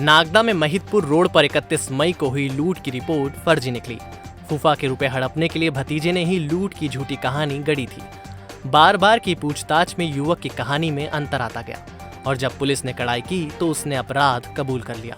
नागदा में महिदपुर रोड पर 31 मई को हुई लूट की रिपोर्ट फर्जी निकली। फूफा के रुपए हड़पने के लिए भतीजे ने ही लूट की झूठी कहानी गढ़ी थी। बार बार की पूछताछ में युवक की कहानी में अंतर आता गया और जब पुलिस ने कड़ाई की तो उसने अपराध कबूल कर लिया।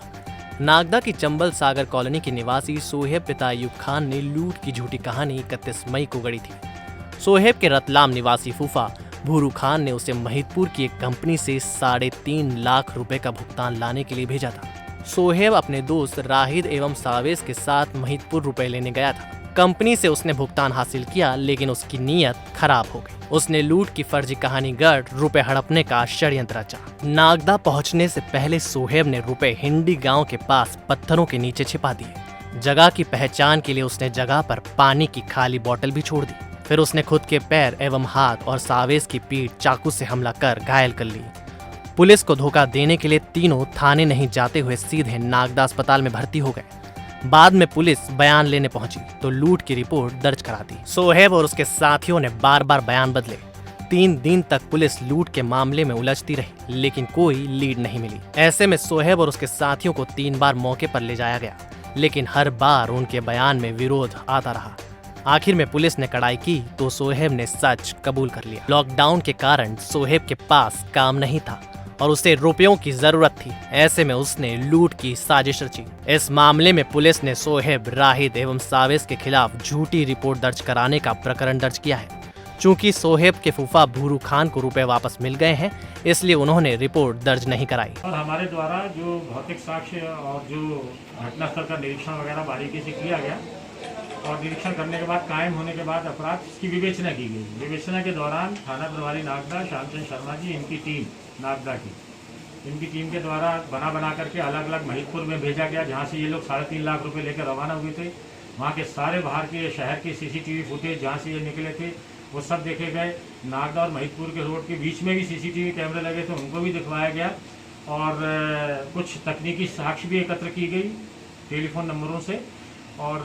नागदा की चंबल सागर कॉलोनी के निवासी सोहेब पिता अयूब खान ने लूट की झूठी कहानी 31 मई को गढ़ी थी। सोहेब के रतलाम निवासी फूफा भूरू खान ने उसे महिदपुर की एक कंपनी से 3.5 लाख रुपए का भुगतान लाने के लिए भेजा था। सोहेब अपने दोस्त राहिद एवं सावेज के साथ महिदपुर रुपए लेने गया था। कंपनी से उसने भुगतान हासिल किया, लेकिन उसकी नीयत खराब हो गई। उसने लूट की फर्जी कहानी गढ़ रुपए हड़पने का षड्यंत्र रचा। नागदा पहुंचने से पहले सोहेब ने रुपए हिंडी गांव के पास पत्थरों के नीचे छिपा दिए। जगह की पहचान के लिए उसने जगह पर पानी की खाली बोतल भी छोड़ दी। फिर उसने खुद के पैर एवं हाथ और सावेज की पीठ चाकू से हमला कर घायल कर ली। पुलिस को धोखा देने के लिए तीनों थाने नहीं जाते हुए सीधे नागदा अस्पताल में भर्ती हो गए। बाद में पुलिस बयान लेने पहुंची तो लूट की रिपोर्ट दर्ज करा दी। सोहेब और उसके साथियों ने बार बार बयान बदले। 3 दिन तक पुलिस लूट के मामले में उलझती रही, लेकिन कोई लीड नहीं मिली। ऐसे में सोहेब और उसके साथियों को 3 बार मौके पर ले जाया गया, लेकिन हर बार उनके बयान में विरोध आता रहा। आखिर में पुलिस ने कड़ाई की तो सोहेब ने सच कबूल कर लिया। लॉकडाउन के कारण सोहेब के पास काम नहीं था और उसे रुपयों की जरूरत थी। ऐसे में उसने लूट की साजिश रची। इस मामले में पुलिस ने सोहेब, राहिद एवं सावेज के खिलाफ झूठी रिपोर्ट दर्ज कराने का प्रकरण दर्ज किया है। चूंकि सोहेब के फूफा भूरू खान को रुपए वापस मिल गए हैं, इसलिए उन्होंने रिपोर्ट दर्ज नहीं कराई। और हमारे द्वारा जो भौतिक साक्ष्य और जो घटनास्थल का निरीक्षण वगैरह बारीकी से किया गया और निरीक्षण करने के बाद कायम होने के बाद अपराध की विवेचना की गई। विवेचना के दौरान थाना प्रभारी नागदा श्यामचंद शर्मा जी, इनकी टीम नागदा की, इनकी टीम के द्वारा बना करके अलग अलग महिदपुर में भेजा गया, जहां से ये लोग 3.5 लाख रुपए लेकर रवाना हुए थे। वहां के सारे बाहर के शहर के सीसीटीवी फुटेज जहां से ये निकले थे वो सब देखे गए। नागदा और महिदपुर के रोड के बीच में भी सीसीटीवी कैमरे लगे थे, उनको भी दिखवाया गया और कुछ तकनीकी साक्ष्य भी एकत्र की गई टेलीफोन नंबरों से। और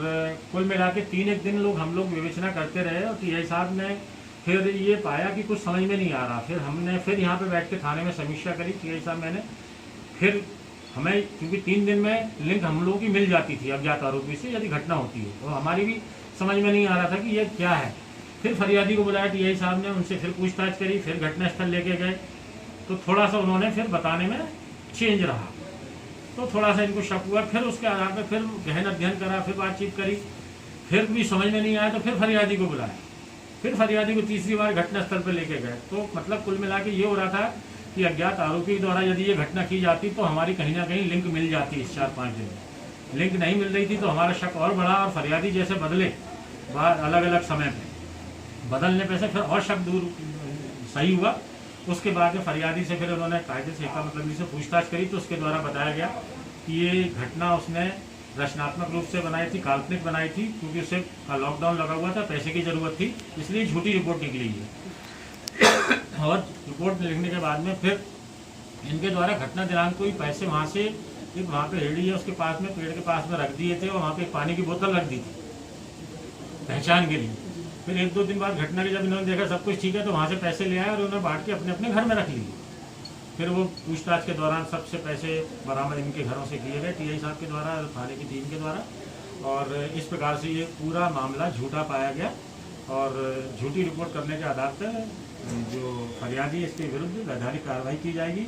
कुल मिला के 3 दिन हम लोग विवेचना करते रहे और टीआई साहब ने फिर ये पाया कि कुछ समझ में नहीं आ रहा। फिर हमने यहाँ पे बैठ के थाने में समीक्षा करी, टीआई साहब मैंने। फिर हमें क्योंकि 3 दिन में लिंक हम लोगों की मिल जाती थी अज्ञात आरोपी से यदि घटना होती है, तो हमारी भी समझ में नहीं आ रहा था कि ये क्या है। फिर फरियादी को बुलाया टीआई साहब ने, उनसे फिर पूछताछ करी, फिर घटनास्थल लेके गए तो थोड़ा सा उन्होंने फिर बताने में चेंज रहा, तो थोड़ा सा इनको शक हुआ। फिर उसके आधार पर फिर गहन अध्ययन करा, फिर बातचीत करी, फिर भी समझ में नहीं आया तो फिर फरियादी को बुलाया। फिर फरियादी को तीसरी बार घटनास्थल पर लेके गए। तो मतलब कुल मिला के ये हो रहा था कि अज्ञात आरोपी द्वारा यदि ये घटना की जाती तो हमारी कहीं ना कहीं लिंक मिल जाती इस 4-5 दिन में। लिंक नहीं मिल रही थी तो हमारा शक और बढ़ा और फरियादी जैसे बदले बाहर अलग अलग समय पे, बदलने पे से फिर और शक दूर सही हुआ। उसके बाद में फरियादी से फिर उन्होंने कायदे से मतलब से पूछताछ करी तो उसके द्वारा बताया गया कि ये घटना उसने रचनात्मक रूप से बनाई थी, काल्पनिक बनाई थी, क्योंकि उसे लॉकडाउन लगा हुआ था, पैसे की जरूरत थी, इसलिए झूठी रिपोर्ट निकली है। और रिपोर्ट लिखने के बाद में फिर इनके द्वारा घटना दिनांक को ही पैसे वहाँ से एक वहाँ पे रेडी है उसके पास में, पेड़ के पास में रख दिए थे और वहाँ पे पानी की बोतल रख दी थी पहचान के लिए। फिर 1-2 दिन बाद घटना के जब इन्होंने देखा सब कुछ ठीक है तो वहाँ से पैसे ले आए और उन्होंने बांट के अपने अपने घर में रख लिए। फिर वो पूछताछ के दौरान सबसे पैसे बरामद इनके घरों से किए गए टीआई साहब के द्वारा, थाने की टीम के द्वारा। और इस प्रकार से ये पूरा मामला झूठा पाया गया और झूठी रिपोर्ट करने के आधार पर जो फरियादी इसके विरुद्ध वैधानिक कार्रवाई की जाएगी।